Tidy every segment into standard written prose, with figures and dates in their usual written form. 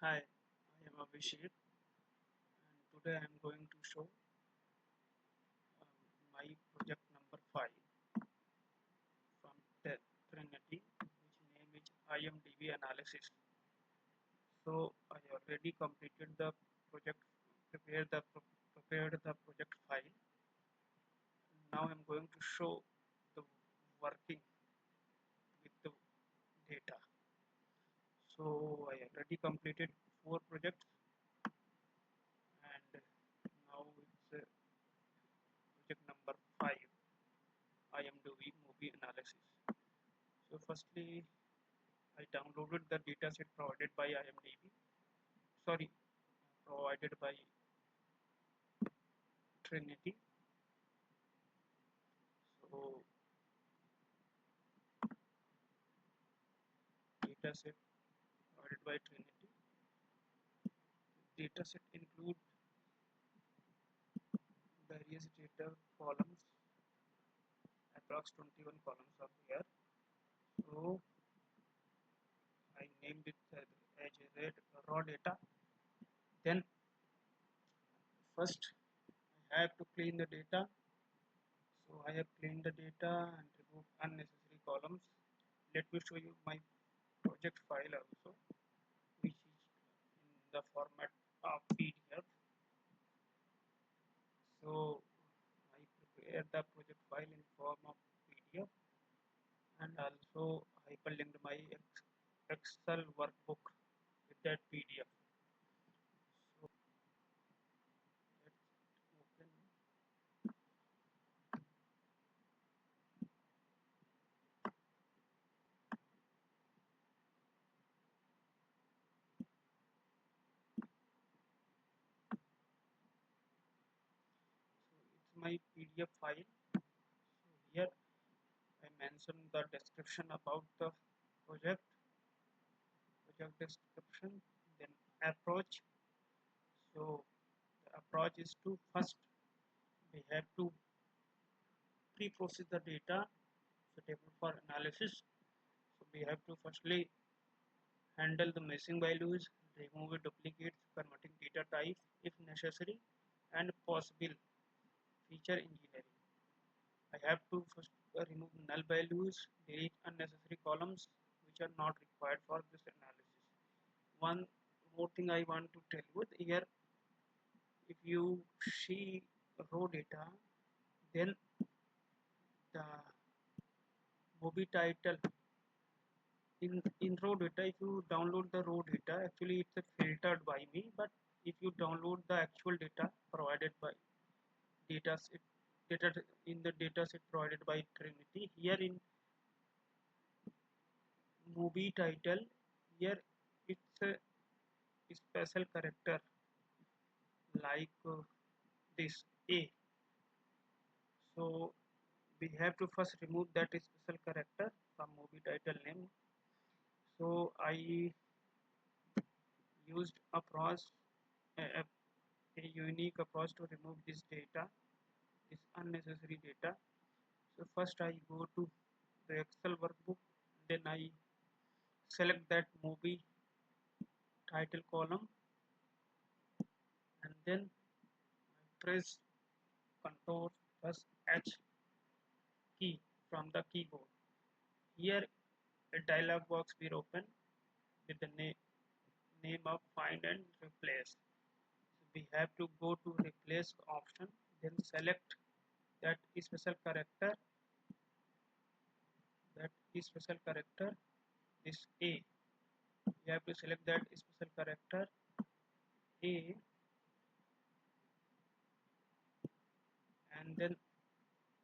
Hi, I am Abhisheku and today I am going to show um, my project number 5 from Trainity, which name is IMDB analysis. So I already completed the project, prepared the project file. Now I am going to show the working with the data. So I already completed 4 projects and now it's project number 5. I am doing movie analysis. So firstly, I downloaded the dataset provided by IMDb. Sorry, provided by Trinity. So dataset provided by Trinity. Dataset include various data columns. Approx 21 columns are here. So I named it as raw data. Then first I have to clean the data. So I have cleaned the data and removed unnecessary columns. Let me show you my project file also, which is in the format of PDF. So I prepared the project file in form of PDF and also hyperlinked my Excel workbook with that PDF. So let's open. So it's my PDF file. So here I mentioned the description about the project, description, then approach. So the approach is to first we have to pre-process the data suitable for analysis. So we have to firstly handle the missing values, remove duplicates, converting data type if necessary, and possible feature engineering. I have to first remove null values, delete unnecessary columns which are not required for this analysis. One more thing I want to tell you here, if you see raw data, then the movie title in raw data, if you download the raw data, actually it's filtered by me, but if you download the actual data provided by dataset data in the dataset provided by Trinity, here in movie title, here it's a special character like this A. So we have to first remove that special character from movie title name. So I used a unique approach to remove this data, this unnecessary data. So first I go to the Excel workbook, then I select that movie title column, and then I press Ctrl plus H key from the keyboard. Here a dialog box will open with the name of find and replace. So we have to go to replace option, then select that special character, this A. You have to select that special character A and then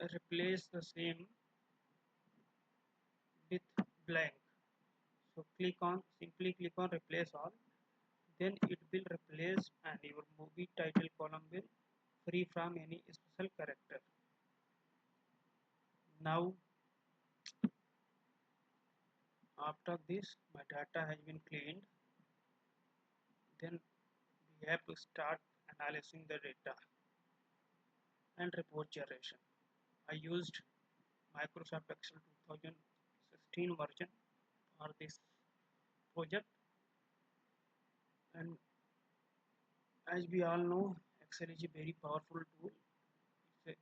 replace the same with blank. So simply click on replace all, then it will replace and your movie title column will free from any special character. Now after this my data has been cleaned, then we have to start analyzing the data and report generation. I used Microsoft Excel 2016 version for this project. And as we all know, Excel is a very powerful tool. It's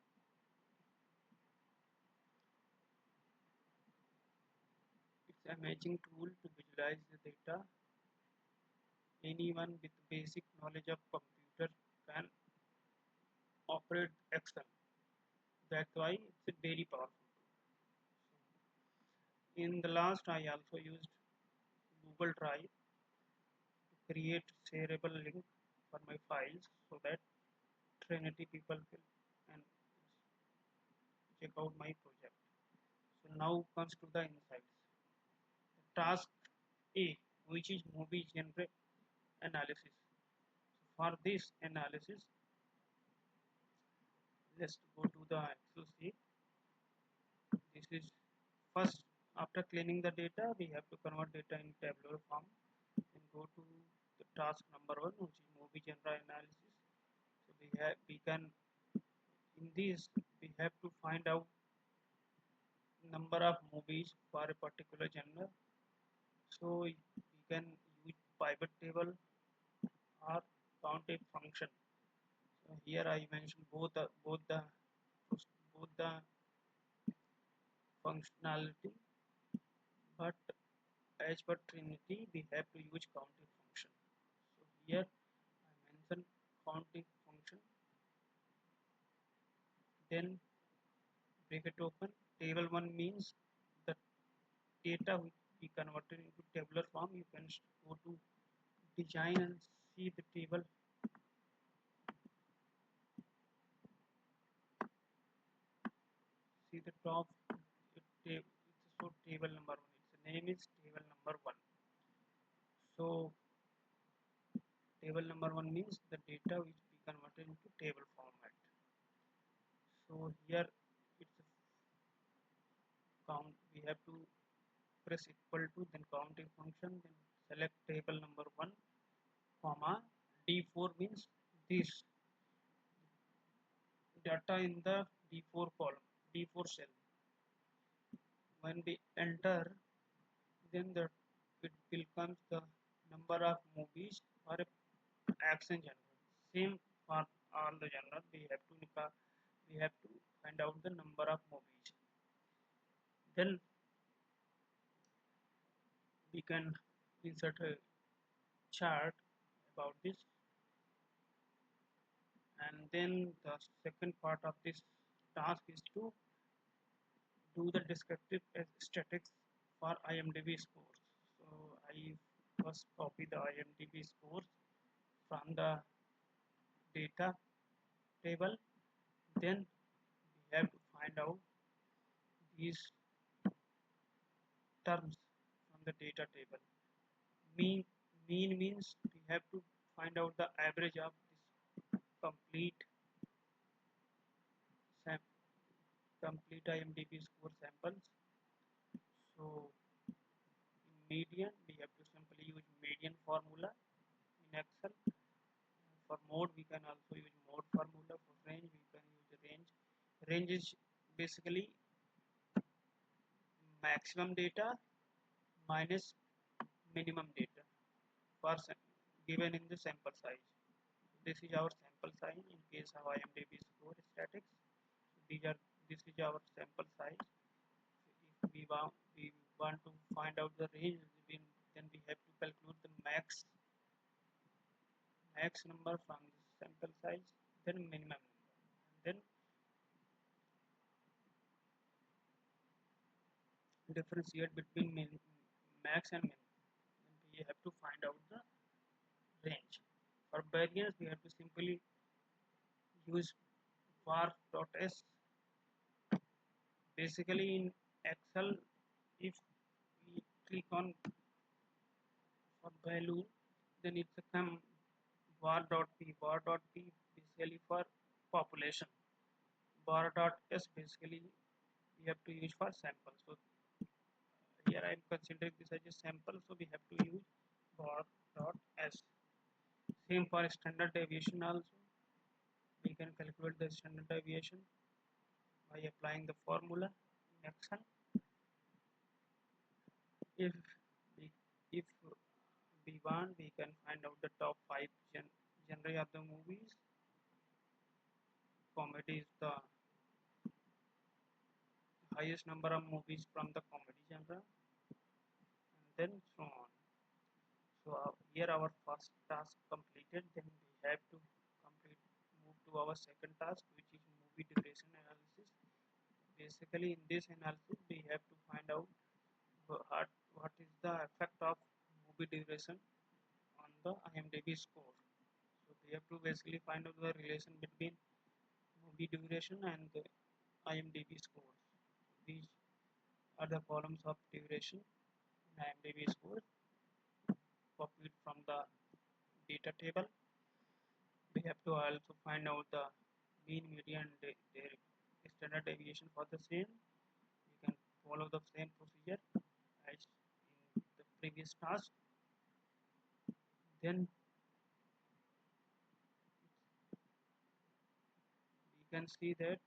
an amazing tool to visualize the data. Anyone with basic knowledge of computer can operate Excel. That's why it's a very powerful tool. In the last, I also used Google Drive to create shareable link for my files so that Trainity people will and check out my project. So now comes to the insights. The task A, which is movie genre analysis. For this analysis, let's go to the Excel sheet. This is first, after cleaning the data, we have to convert data in tabular form. Then go to the task number one, which is movie genre analysis. So we can in this we have to find out number of movies for a particular genre. So we can use pivot table or counted function. So here I mentioned both the functionality, but as per Trinity we have to use counting function. So here I mentioned counting function, then bracket open. Table 1 means the data which we converted into tabular form. You can go to design and see the table. See the top. It's so table number 1. Its name is table number 1. So table number 1 means the data which we converted into table format. So here it's a count. We have to press equal to, then counting function, then select table number 1 comma D4 means this data in the D4 column, D4 cell. When we enter, then it will come the number of movies or action genre. Same for all the genre. We have to find out the number of movies. Then we can insert a chart about this, and then the second part of this task is to do the descriptive statistics for IMDB scores. So I first copy the IMDB scores from the data table. Then we have to find out these terms from the data table. Mean mean means we have to find out the average of this sam complete IMDb score samples. So in median we have to simply use median formula in Excel. For mode we can also use mode formula. For range we can use range. Range is basically maximum data minus minimum data for given in the sample size. This is our sample size in case of IMDb score statics. These are this is our sample size. If we want to find out the range, then we have to calculate the max number from this sample size, then minimum number, and then differentiate between max and min. Then we have to find out the range. For variance, we have to simply use var.s. Basically, in Excel, if we click on for value, then it's a come var.p. Var.p basically for population. Var.s basically we have to use for sample. So here I am considering this as a sample, so we have to use var.s. Same for standard deviation also. We can calculate the standard deviation by applying the formula in Excel. If we, if we we want, we can find out the top 5 genre of the movies. Comedy is the highest number of movies from the comedy genre, and then so on. So here our first task completed. Then we have to move to our second task, which is movie duration analysis. Basically, in this analysis, we have to find out what is the effect of movie duration on the IMDb score. So we have to basically find out the relation between movie duration and the IMDb scores. These are the columns of duration in IMDb scores copied from the data table. We have to also find out the mean, median, their standard deviation for the same. We can follow the same procedure as in the previous task. Then we can see that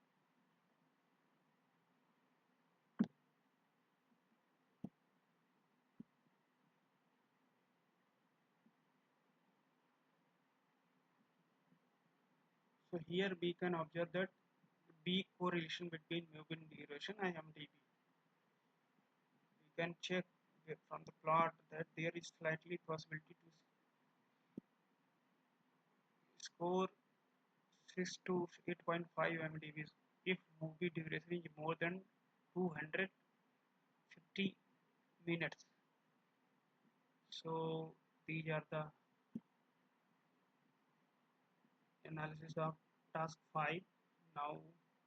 so here we can observe that B correlation between movement duration and IMDb. We can check from the plot that there is slightly possibility to score 6 to 8.5 IMDb if movie duration is more than 250 minutes. So these are the analysis of task 5. Now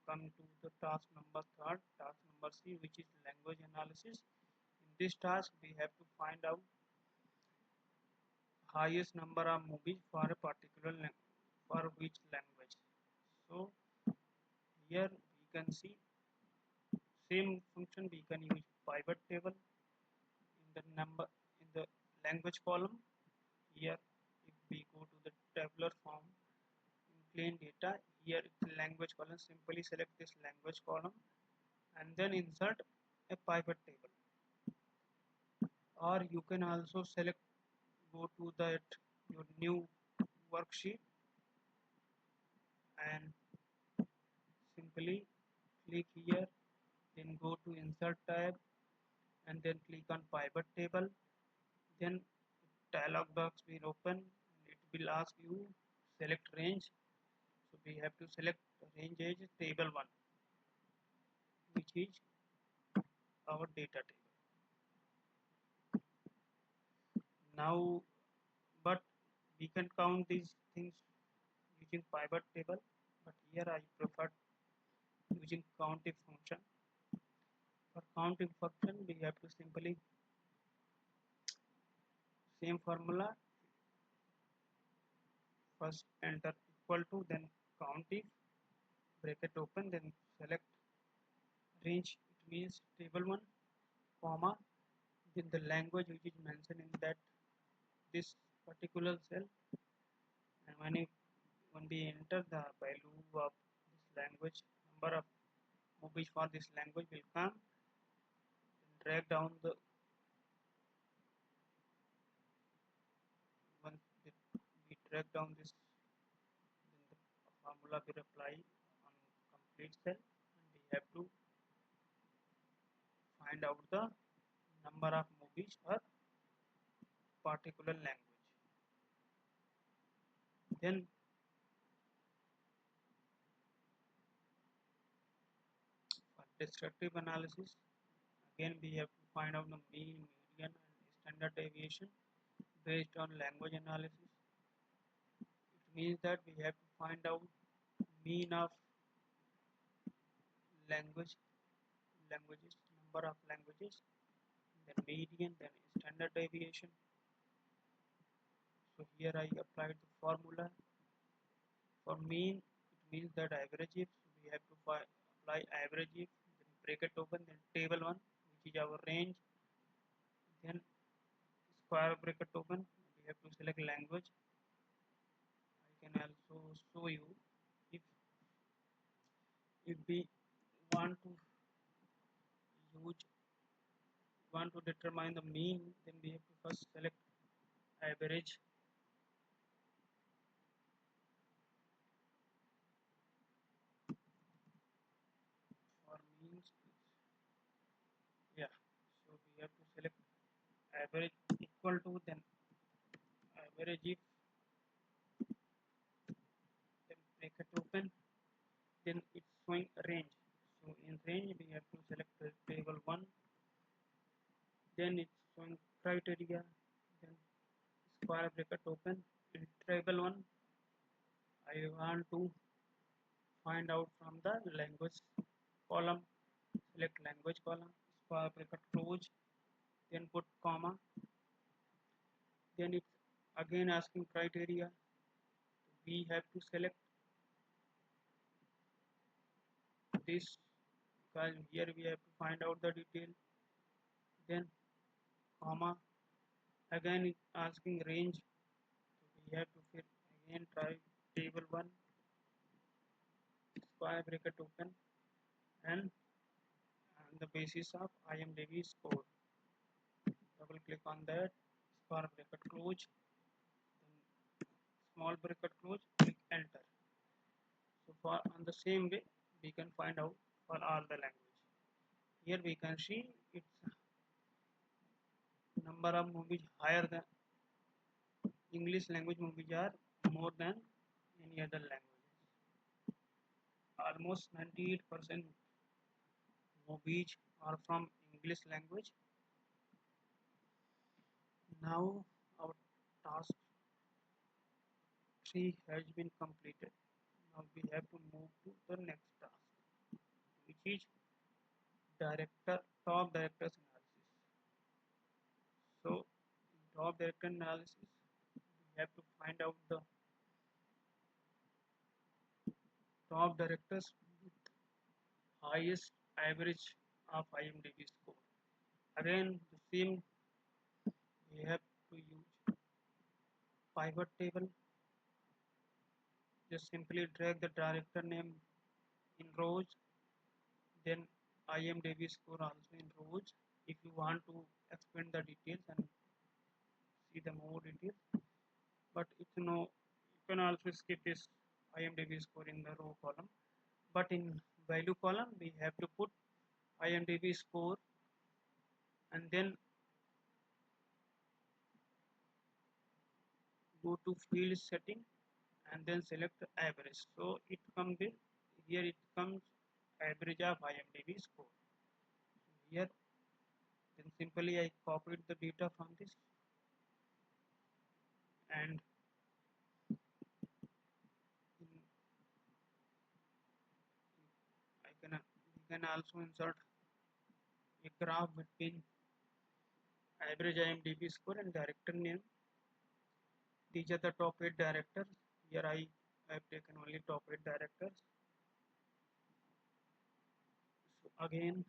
come to the task number third, task number C, which is language analysis. In this task, we have to find out highest number of movies for a particular for which language. So here we can see same function. We can use pivot table in the number in the language column. Here, if we go to the tabular form in plain data, here the language column, simply select this language column and then insert a pivot table. Or you can also select, go to that your new worksheet and simply click here, then go to insert tab and then click on pivot table. Then dialog box will open. It will ask you select range. So we have to select range as table 1, which is our data table. Now, but we can count these things using pivot table, but here I prefer using countif function. For countif function, we have to simply same formula, first enter equal to, then countif, bracket open, then select range, it means table 1, comma, then the language which is mentioned in that this particular cell, and when we enter the value of this language, number of movies for this language will come, and drag down the once we drag down this, then the formula will apply on complete cell, and we have to find out the number of movies per particular language. Then for descriptive analysis, again we have to find out the mean, median, and standard deviation based on language analysis. It means that we have to find out mean of languages, number of languages, then median, then standard deviation. So here I applied the formula for mean. It means that average if, so we have to apply average if, then bracket open, then table 1, which is our range, then square bracket open, we have to select language. I can also show you if we want to use want to determine the mean, then we have to first select average. For means, yeah, so we have to select average equal to, then average if, then bracket open, then it's showing range. So in range we have to select the table 1, then it's showing criteria, then square bracket open. In table 1 I want to find out from the language column, select language column, square bracket close, then put comma, then it's again asking criteria. We have to select this because here we have to find out the detail, then comma, again it's asking range, so we have to fit again try table 1, square bracket open, and on the basis of IMDB score, double click on that, square bracket close, then small bracket close, click enter. So for on the same way we can find out for all the language. Here we can see its number of movies higher than English language movies are more than any other languages. Almost 98% movies are from English language. Now our task 3 has been completed. Now we have to move to the next task, which is director top directors analysis. So in top director analysis we have to find out the top directors with highest average of IMDb score. Again the same, we have to use pivot table. Just simply drag the director name in rows, then IMDb score also in rows. If you want to expand the details and see the more details, but if you know, you can also skip this IMDb score in the row column. But in value column, we have to put IMDb score and then go to field setting and then select average. So it comes with, here it comes average of IMDb score. Here then simply I copied the data from this, and in, we can also insert a graph between average IMDb score and director name. These are the top 8 directors. Here I have taken only top 8 directors. So again,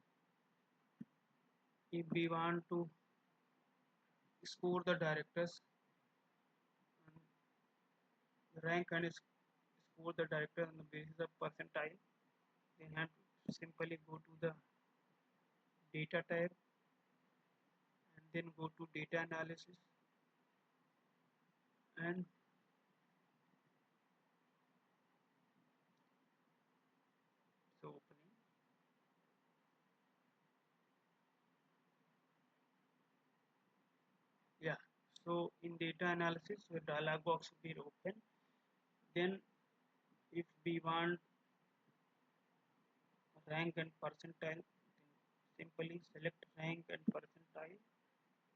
if we want to score the directors, rank and score the director on the basis of percentile, then have to simply go to the data tab and then go to data analysis, and so opening, yeah. So in data analysis, the dialog box will be open. Then if we want rank and percentile, simply select rank and percentile,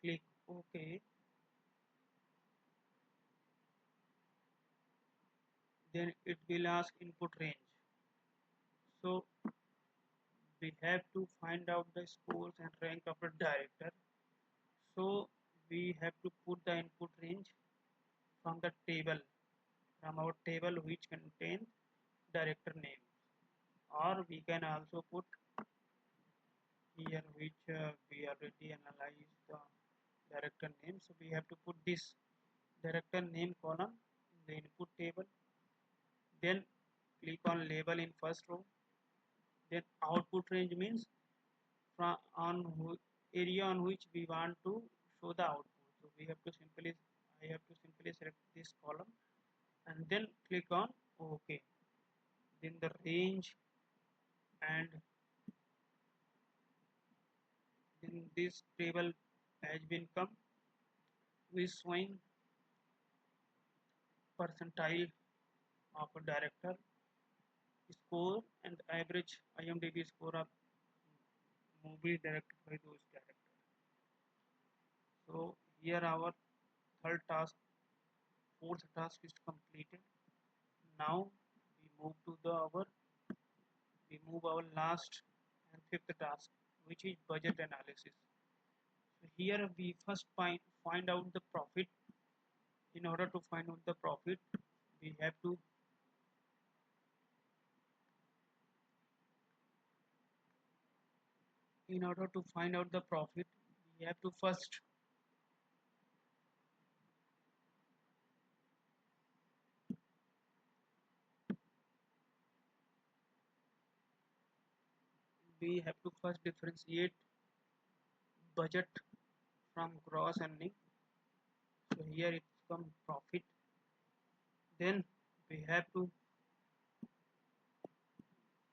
click OK, then it will ask input range. So we have to find out the scores and rank of a director. So we have to put the input range from the table, from our table which contains director name, or we can also put here which we already analyzed the director name. So we have to put this director name column in the input table, then click on label in first row, then output range means from on area on which we want to show the output. So we have to simply I have to simply select this column and then click on OK. Then the range and then this table has been come with showing percentile of a director score and the average IMDB score of movie directed by those directors. So here our third task, fourth task is completed. Now we move our last and fifth task, which is budget analysis. So here we first find out the profit. In order to find out the profit, we have to in order to find out the profit, we have to first differentiate budget from gross earning. So here it comes profit. Then we have to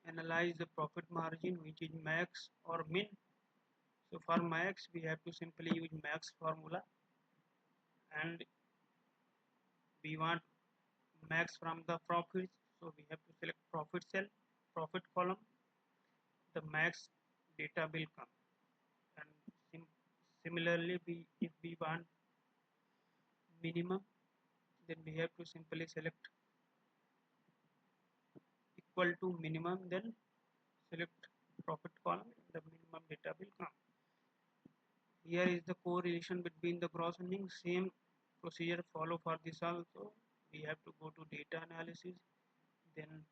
analyze the profit margin, which is max or min. So for max, we have to simply use max formula, and we want max from the profits. So we have to select profit cell, profit column. The max data will come, and similarly, if we want minimum, then we have to simply select equal to minimum, then select profit column, and the minimum data will come. Here is the correlation between the gross earnings. Same procedure follow for this also. We have to go to data analysis, then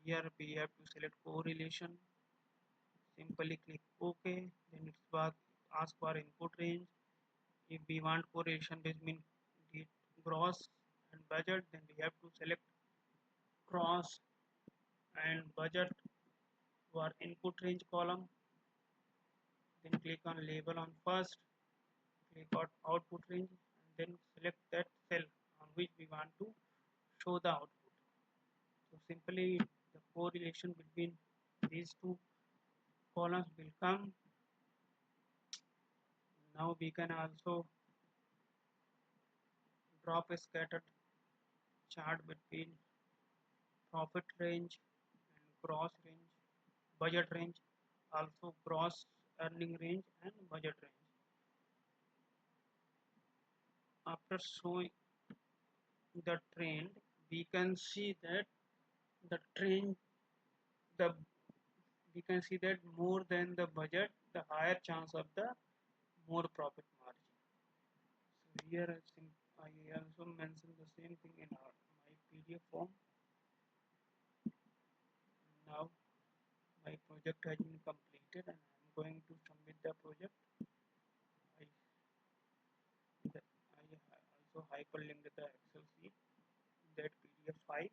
here we have to select correlation, simply click OK. Then it's ask for input range. If we want correlation between gross and budget, then we have to select gross and budget for input range column. Then click on label on first, click on output range, and then select that cell on which we want to show the output. So simply the correlation between these two columns will come. Now we can also drop a scattered chart between profit range and gross range, budget range, also gross earning range and budget range. After showing the trend, we can see that the trend the we can see that more than the budget, the higher chance of the more profit margin. So here I also mentioned the same thing in my PDF form. Now my project has been completed and I am going to submit the project. I, I also hyperlinked the Excel sheet in that PDF file.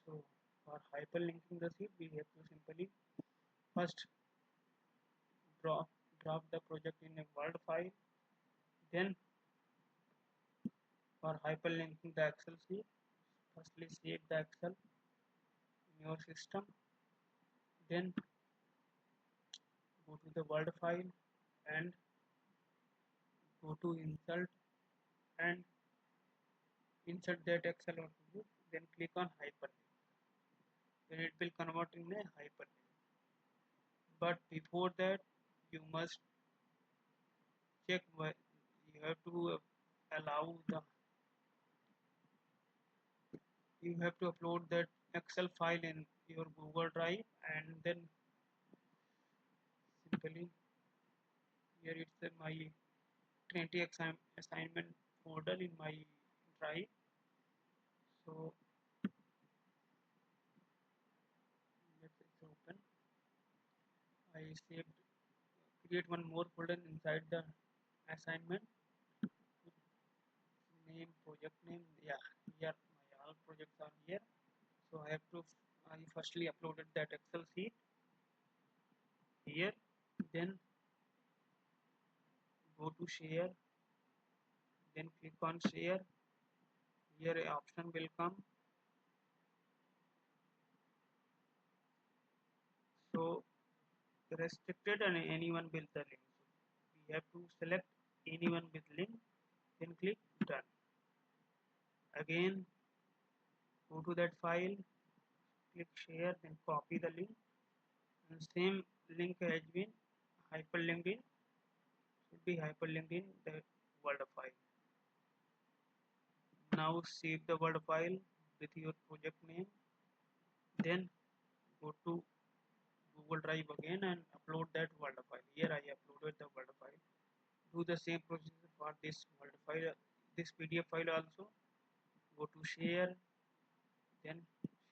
So for hyperlinking the sheet, we have to simply first drop the project in a Word file. Then for hyperlinking the Excel sheet, firstly save the Excel in your system. Then go to the Word file and go to insert and insert that Excel workbook. Then click on hyperlink. Then it will convert in a hyperlink. But before that, you must check you have to allow the you have to upload that Excel file in your Google Drive, and then simply here it's my Trainity assignment folder in my drive. So let's open. I saved create one more folder inside the assignment. Name, project name, yeah, here my all projects are here. So I firstly uploaded that Excel sheet here, then go to share, then click on share. Here a option will come, so restricted and anyone with the link. So we have to select anyone with link, then click done. Again go to that file, click share, then copy the link, and same link has been hyperlinked in, should be hyperlinked in the Word file. Now save the Word file with your project name, then go to Google Drive again and upload that Word file. Here I uploaded the Word file. Do the same procedure for this Word file, this PDF file also. Go to share, then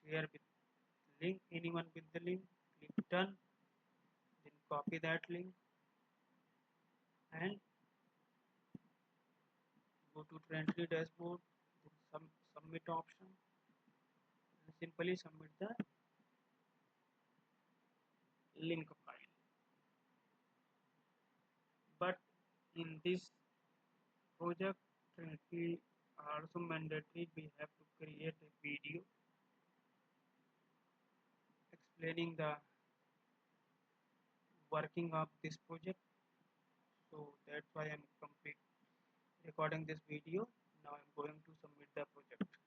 share with link, anyone with the link, click done, then copy that link and go to Trainity dashboard, then submit option, and simply submit the link file. But in this project, Trainity also mandatory, we have to create a video explaining the working of this project. So that's why I'm complete recording this video. Now I'm going to submit the project.